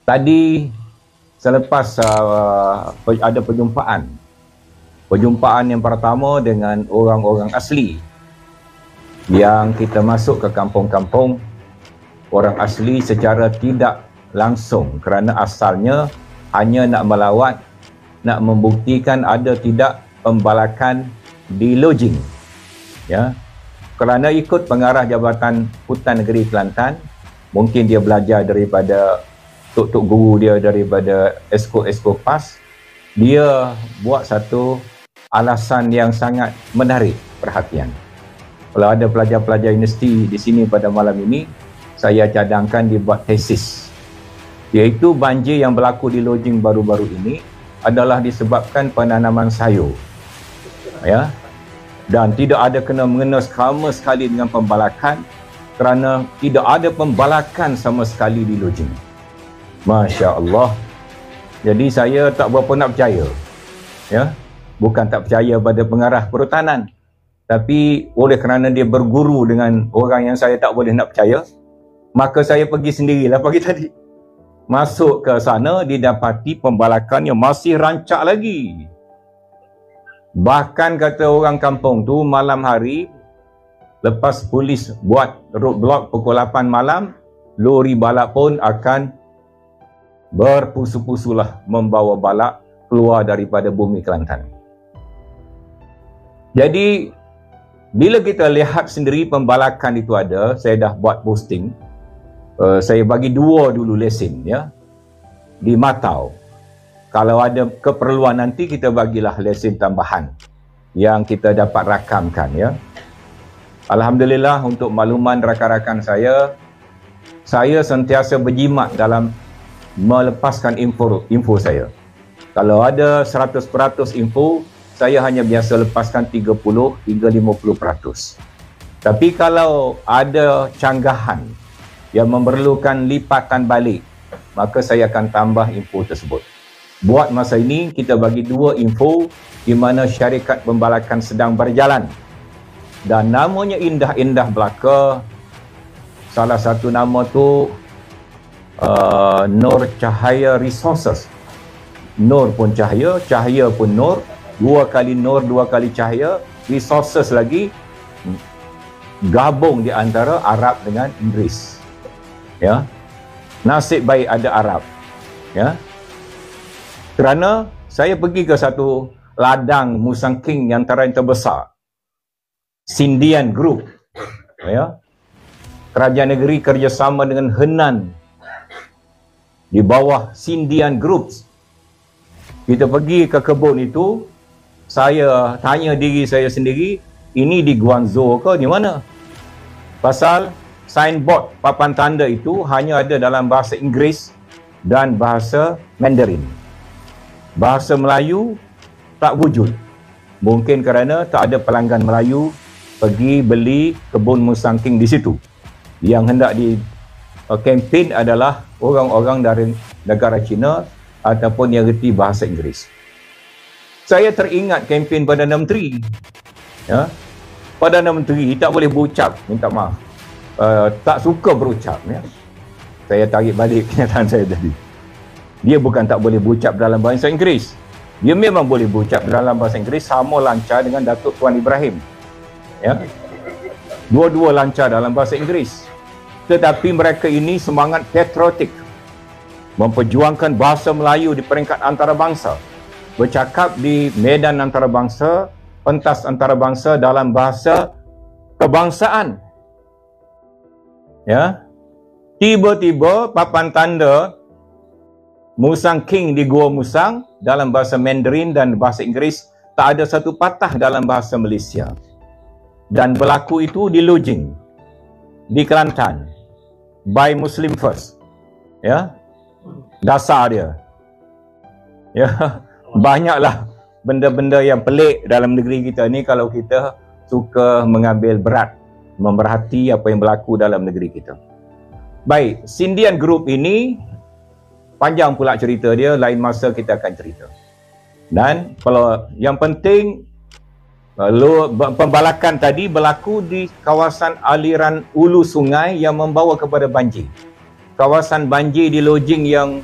Tadi selepas ada perjumpaan yang pertama dengan orang-orang asli yang kita masuk ke kampung-kampung, orang asli secara tidak langsung kerana asalnya hanya nak melawat, nak membuktikan ada tidak pembalakan di lodging, ya. Kerana ikut pengarah Jabatan Hutan Negeri Kelantan, mungkin dia belajar daripada tok-tok guru dia, daripada esko-esko PAS, dia buat satu alasan yang sangat menarik perhatian. Kalau ada pelajar-pelajar universiti di sini pada malam ini, saya cadangkan dia buat tesis, iaitu banjir yang berlaku di lodging baru-baru ini adalah disebabkan penanaman sayur, ya, dan tidak ada kena-mengena sama sekali dengan pembalakan, kerana tidak ada pembalakan sama sekali di lodging. Masya Allah. Jadi saya tak berapa nak percaya, ya, bukan tak percaya pada pengarah perhutanan, tapi oleh kerana dia berguru dengan orang yang saya tak boleh nak percaya, maka saya pergi sendirilah pagi tadi. Masuk ke sana, didapati pembalakan yang masih rancak lagi. Bahkan kata orang kampung tu, malam hari lepas polis buat roadblock pukul 8 malam, lori balak pun akan berpusu-pusulah membawa balak keluar daripada bumi Kelantan. Jadi bila kita lihat sendiri pembalakan itu ada, saya dah buat posting. Saya bagi 2 dulu lesen, ya, di Matau. Kalau ada keperluan nanti kita bagilah lesen tambahan yang kita dapat rakamkan, ya. Alhamdulillah, untuk makluman rakan-rakan saya sentiasa berjimat dalam melepaskan info saya. Kalau ada 100% info, saya hanya biasa lepaskan 30 hingga 50%. Tapi kalau ada canggahan yang memerlukan lipatan balik, maka saya akan tambah info tersebut. Buat masa ini, kita bagi 2 info di mana syarikat pembalakan sedang berjalan. Dan namanya indah-indah belaka. Salah satu nama tu Nur Cahaya Resources. Nur pun cahaya, cahaya pun nur. 2 kali nur, 2 kali cahaya. Resources lagi, gabung di antara Arab dengan Inggeris. Ya, nasib baik ada Arab, ya, kerana saya pergi ke satu ladang musang king yang terbesar, Sindian Group, ya, kerajaan negeri kerjasama dengan Henan di bawah Sindian Group. Kita pergi ke kebun itu, saya tanya diri saya sendiri, ini di Guangzhou ke di mana? Pasal signboard papan tanda itu hanya ada dalam bahasa Inggeris dan bahasa Mandarin. Bahasa Melayu tak wujud. Mungkin kerana tak ada pelanggan Melayu pergi beli kebun musang king di situ. Yang hendak di kempen adalah orang-orang dari negara China ataupun yang reti bahasa Inggeris. Saya teringat kempen Perdana Menteri. Ya, Perdana Menteri tak boleh berucap, minta maaf. Tak suka berucap, ya. Saya tarik balik kenyataan saya tadi. Dia bukan tak boleh berucap dalam bahasa Inggeris. Dia memang boleh berucap dalam bahasa Inggeris sama lancar dengan Datuk Tuan Ibrahim. Ya. Dua-dua lancar dalam bahasa Inggeris. Tetapi mereka ini semangat patriotik, memperjuangkan bahasa Melayu di peringkat antarabangsa, bercakap di medan antarabangsa, pentas antarabangsa dalam bahasa kebangsaan. Ya, tiba-tiba papan tanda musang king di Gua Musang dalam bahasa Mandarin dan bahasa Inggeris, tak ada satu patah dalam bahasa Malaysia. Dan berlaku itu di lodging di Kelantan, by Muslim First. Ya, dasar dia. Ya, banyaklah benda-benda yang pelik dalam negeri kita ni kalau kita suka mengambil berat, memerhati apa yang berlaku dalam negeri kita. Baik, Sindian Group ini panjang pula cerita dia, lain masa kita akan cerita. Dan kalau yang penting, pembalakan tadi berlaku di kawasan aliran hulu sungai yang membawa kepada banjir. Kawasan banjir di lodging yang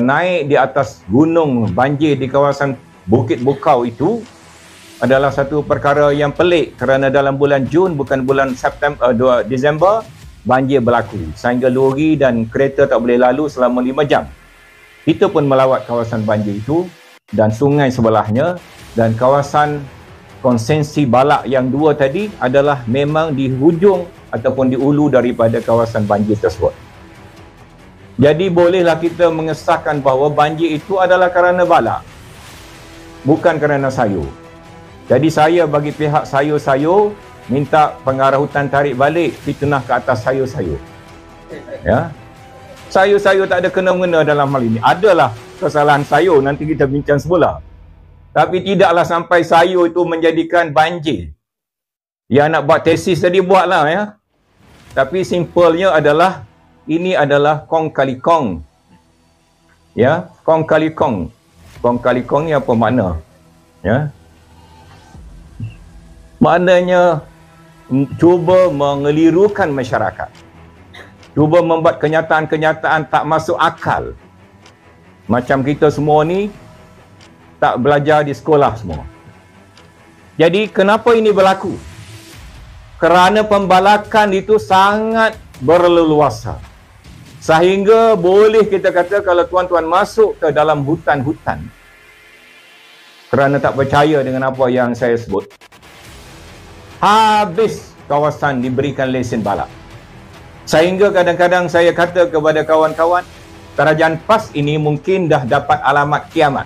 naik di atas gunung banjir di kawasan Bukit Bukau itu adalah satu perkara yang pelik kerana dalam bulan Jun bukan bulan Disember banjir berlaku sehingga lori dan kereta tak boleh lalu selama 5 jam. Kita pun melawat kawasan banjir itu dan sungai sebelahnya, dan kawasan konsensi balak yang dua tadi adalah memang di hujung ataupun di ulu daripada kawasan banjir tersebut. Jadi bolehlah kita mengesahkan bahawa banjir itu adalah kerana balak, bukan kerana sayur. Jadi saya bagi pihak sayur-sayur minta pengarah hutan tarik balik fitnah ke atas sayur-sayur. Ya. Sayur-sayur tak ada kena-mengena dalam hal ini. Adalah kesalahan sayur, nanti kita bincang semula. Tapi tidaklah sampai sayur itu menjadikan banjir. Yang nak buat tesis tadi buatlah ya. Tapi simpelnya adalah ini adalah kong kali kong. Ya, kong kali kong. Kong kali kong ni apa makna? Ya. Maknanya cuba mengelirukan masyarakat. Cuba membuat kenyataan-kenyataan tak masuk akal. Macam kita semua ni tak belajar di sekolah semua. Jadi kenapa ini berlaku? Kerana pembalakan itu sangat berleluasa. Sehingga boleh kita kata kalau tuan-tuan masuk ke dalam hutan-hutan kerana tak percaya dengan apa yang saya sebut, habis kawasan diberikan lesen balak. Sehingga kadang-kadang saya kata kepada kawan-kawan, kerajaan PAS ini mungkin dah dapat alamat kiamat.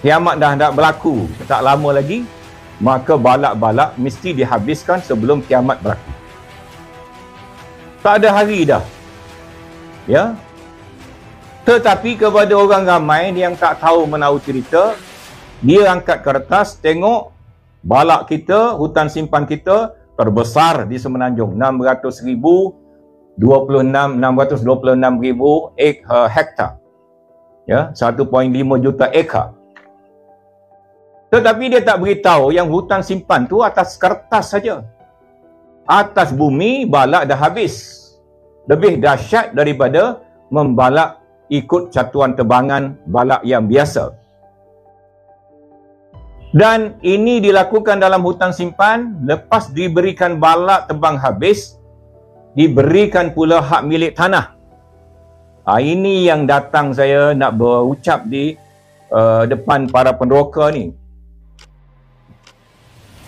Kiamat dah berlaku, tak lama lagi, maka balak-balak mesti dihabiskan sebelum kiamat berlaku. Tak ada hari dah. Ya. Tetapi kepada orang ramai yang tak tahu menahu cerita, dia angkat kertas, tengok balak kita, hutan simpan kita terbesar di Semenanjung, 626,000 hektar. Ya, 1.5 juta ekar. Tetapi dia tak beritahu yang hutan simpan tu atas kertas saja. Atas bumi balak dah habis. Lebih dahsyat daripada membalak ikut catuan tebangan balak yang biasa. Dan ini dilakukan dalam hutan simpan, lepas diberikan balak tebang habis, diberikan pula hak milik tanah. Ini yang datang saya nak berucap di depan para peneroka ni.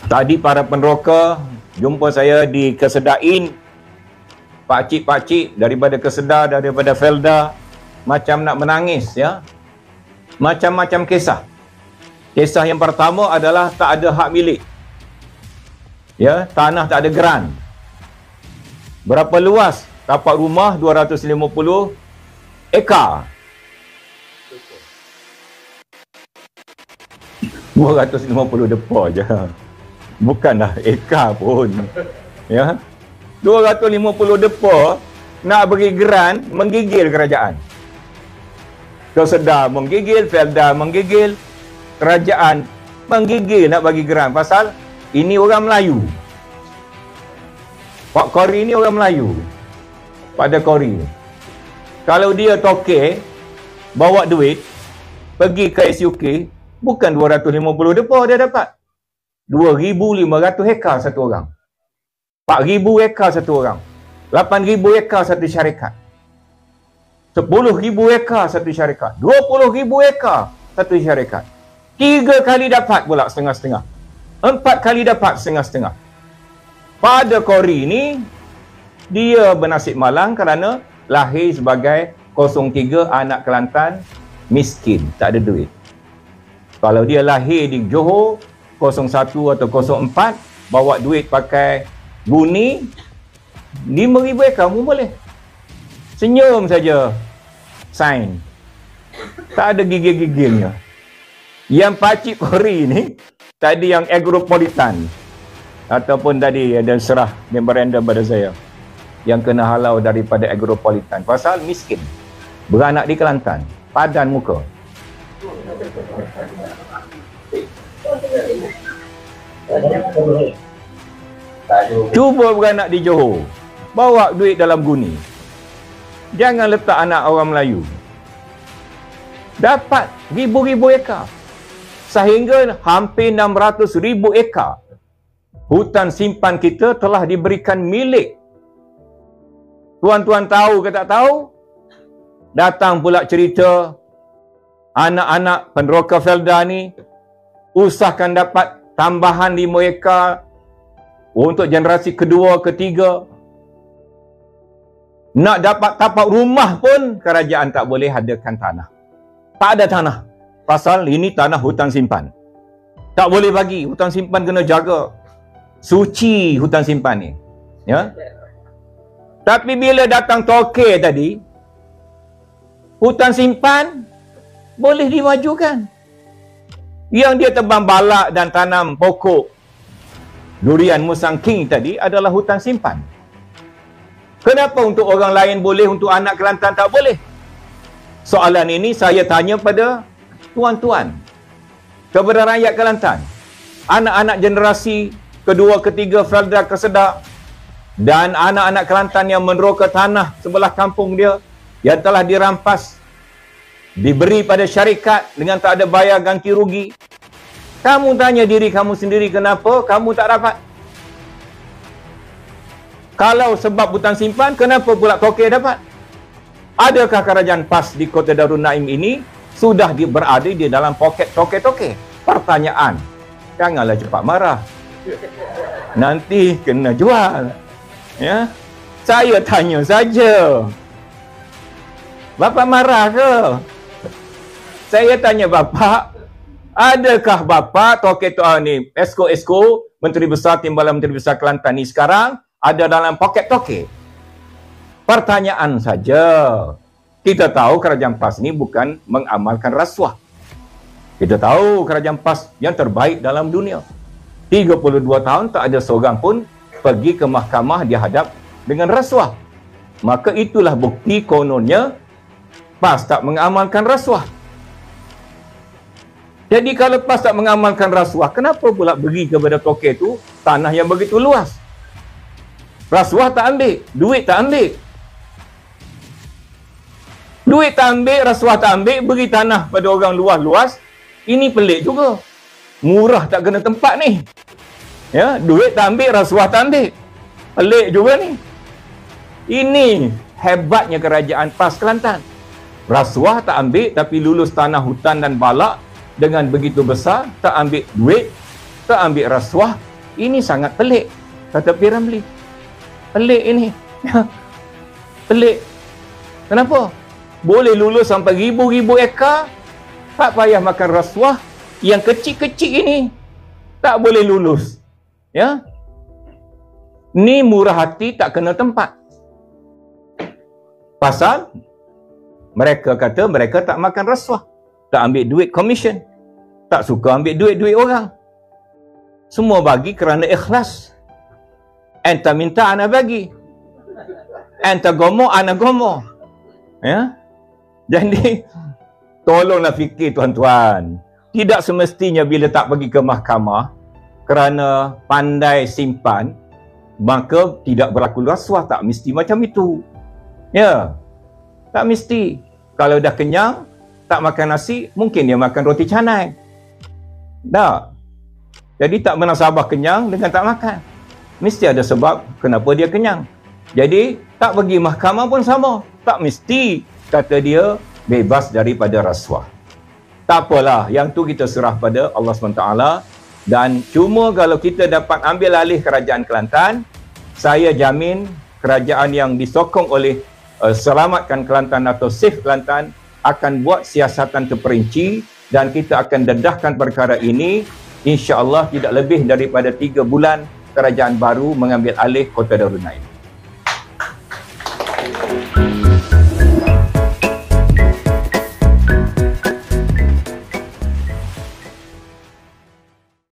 Tadi para peneroka jumpa saya di Kesedain, pakcik-pakcik daripada Kesedar, daripada Felda, macam nak menangis ya. Macam-macam kisah. Kisah yang pertama adalah tak ada hak milik. Ya, tanah tak ada geran. Berapa luas? Tapak rumah 250 ekar. 250 depa je. Bukanlah ekar pun. Ya. 250 depa nak beri geran menggigil kerajaan. Kesedar menggigil, Felda menggigil, kerajaan menggigil nak bagi geran pasal ini orang Melayu. Pak Kori ni orang Melayu. Pada Kori. Kalau dia toke bawa duit pergi ke SUK, bukan 250 depa dia dapat. 2,500 hektar satu orang. 4,000 hektar satu orang. 8,000 hektar satu syarikat. 10,000 hektar satu syarikat. 20,000 hektar satu syarikat. 3 kali dapat pula setengah-setengah. 4 kali dapat setengah-setengah. Pada Kori ni, dia bernasib malang kerana lahir sebagai 03 anak Kelantan, miskin, tak ada duit. Kalau dia lahir di Johor, 01 atau 04, bawa duit pakai guni, 5,000 ekar pun boleh. Senyum saja, sign. Tak ada gigil-gigilnya. Yang pakcik Kori ni, tadi yang agropolitan, ataupun tadi ada serah memorandum pada saya, yang kena halau daripada agropolitan pasal miskin, beranak di Kelantan, padan muka. Cuba beranak di Johor, bawa duit dalam guni. Jangan letak anak orang Melayu. Dapat ribu-ribu ekar. Sehingga hampir 600,000 ekar hutan simpan kita telah diberikan milik. Tuan-tuan tahu ke tak tahu? Datang pula cerita anak-anak penderoka Felda ni usahakan dapat tambahan 5 ekar untuk generasi kedua, ketiga. Nak dapat tapak rumah pun kerajaan tak boleh adakan tanah. Tak ada tanah. Pasal ini tanah hutan simpan. Tak boleh bagi. Hutan simpan kena jaga. Suci hutan simpan ni. Ya. Tapi bila datang Tokek tadi, hutan simpan boleh dimajukan. Yang dia tebang balak dan tanam pokok durian Musang King tadi adalah hutan simpan. Kenapa untuk orang lain boleh, untuk anak Kelantan tak boleh? Soalan ini saya tanya pada tuan-tuan, kepada rakyat Kelantan, anak-anak generasi kedua, ketiga Felda Kesedak dan anak-anak Kelantan yang meneroka tanah sebelah kampung dia yang telah dirampas, diberi pada syarikat dengan tak ada bayar ganti rugi. Kamu tanya diri kamu sendiri, kenapa kamu tak dapat? Kalau sebab hutan simpan, kenapa pula Tokek dapat? Adakah kerajaan PAS di Kota Darul Naim ini sudah berada di dalam poket Tokek-Tokek? Pertanyaan. Janganlah cepat marah. Nanti kena jual. Ya, saya tanya saja. Bapa marah ke? Saya tanya bapa, adakah bapa Tokek ni, Esko Menteri Besar Timbalan Menteri Besar Kelantan ni sekarang ada dalam poket Tokek? Pertanyaan saja. Kita tahu kerajaan PAS ni bukan mengamalkan rasuah. Kita tahu kerajaan PAS yang terbaik dalam dunia. 32 tahun tak ada seorang pun pergi ke mahkamah dihadap dengan rasuah. Maka itulah bukti kononnya PAS tak mengamalkan rasuah. Jadi kalau PAS tak mengamalkan rasuah, kenapa pula beri kepada Tokek tu tanah yang begitu luas? Rasuah tak ambil, duit tak ambil. Duit tak ambil, rasuah tak ambil, beri tanah pada orang luas-luas. Ini pelik juga. Murah tak kena tempat ni. Ya, duit tak ambil, rasuah tak ambil. Pelik juga ni. Ini hebatnya kerajaan PAS Kelantan. Rasuah tak ambil tapi lulus tanah hutan dan balak dengan begitu besar, tak ambil duit, tak ambil rasuah. Ini sangat pelik, kata P. Ramlee. Pelik ini. Pelik. Kenapa? Boleh lulus sampai ribu-ribu ekar, tak payah makan rasuah. Yang kecil-kecil ini tak boleh lulus. Ya? Ni murah hati tak kena tempat. Pasal mereka kata mereka tak makan rasuah, tak ambil duit komisen, tak suka ambil duit-duit orang. Semua bagi kerana ikhlas. Enta minta ana bagi, enta gomo ana gomo. Ya? Jadi tolonglah fikir tuan-tuan. Tidak semestinya bila tak pergi ke mahkamah kerana pandai simpan, maka tidak berlaku rasuah. Tak mesti macam itu. Ya, tak mesti. Kalau dah kenyang, tak makan nasi, mungkin dia makan roti canai. Tak. Jadi tak menasabah kenyang dengan tak makan. Mesti ada sebab kenapa dia kenyang. Jadi tak pergi mahkamah pun sama. Tak mesti kata dia bebas daripada rasuah. Tak apalah, yang tu kita serah pada Allah SWT. Dan cuma kalau kita dapat ambil alih kerajaan Kelantan, saya jamin kerajaan yang disokong oleh Selamatkan Kelantan atau Save Kelantan akan buat siasatan terperinci dan kita akan dedahkan perkara ini. InsyaAllah tidak lebih daripada 3 bulan kerajaan baru mengambil alih Kota Darul Naim.